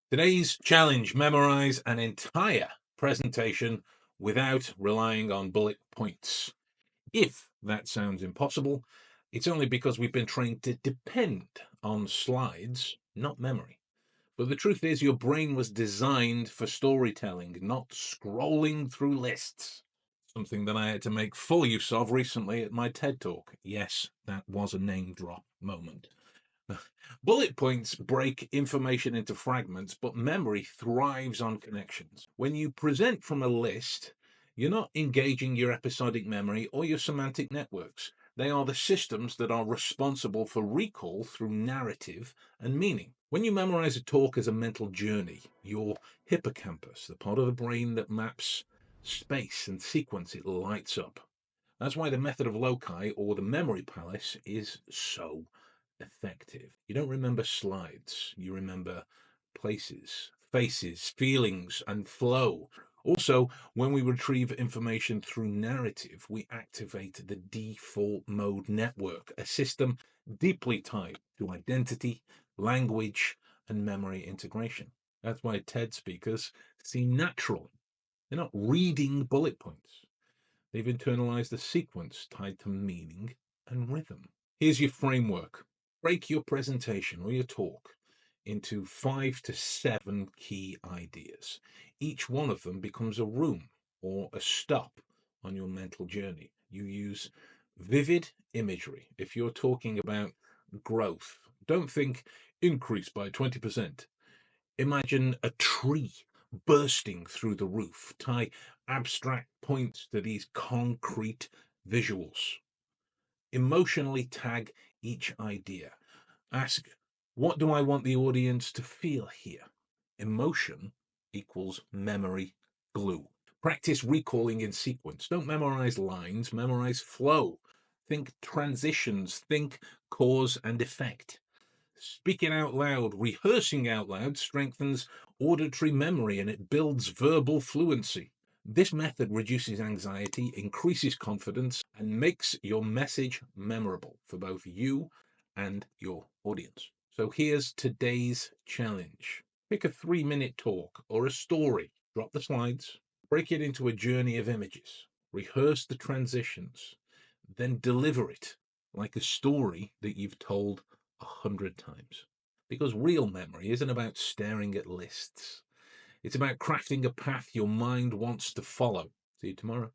Today's challenge: memorize an entire presentation without relying on bullet points. If that sounds impossible, it's only because we've been trained to depend on slides, not memory. But the truth is, your brain was designed for storytelling, not scrolling through lists. Something that I had to make full use of recently at my TED Talk. Yes, that was a name drop moment. Bullet points break information into fragments, but memory thrives on connections. When you present from a list, you're not engaging your episodic memory or your semantic networks. They are the systems that are responsible for recall through narrative and meaning. When you memorize a talk as a mental journey, your hippocampus, the part of the brain that maps space and sequence, it lights up. That's why the method of Loci, or the memory palace, is so effective. You don't remember slides, you remember places, faces, feelings, and flow. Also, when we retrieve information through narrative, we activate the default mode network, a system deeply tied to identity, language, and memory integration. That's why TED speakers seem natural. They're not reading bullet points. They've internalized a sequence tied to meaning and rhythm. Here's your framework. Break your presentation or your talk into 5 to 7 key ideas. Each one of them becomes a room or a stop on your mental journey. You use vivid imagery. If you're talking about growth, don't think increase by 20%. Imagine a tree bursting through the roof. Tie abstract points to these concrete visuals. Emotionally tag each idea. Ask, what do I want the audience to feel here? Emotion equals memory glue. Practice recalling in sequence. Don't memorize lines, memorize flow. Think transitions, think cause and effect. Speaking out loud, rehearsing out loud strengthens auditory memory and it builds verbal fluency. This method reduces anxiety, increases confidence, and makes your message memorable for both you and your audience. So here's today's challenge. Pick a 3-minute talk or a story, drop the slides, break it into a journey of images, rehearse the transitions, then deliver it like a story that you've told 100 times. Because real memory isn't about staring at lists. It's about crafting a path your mind wants to follow. See you tomorrow.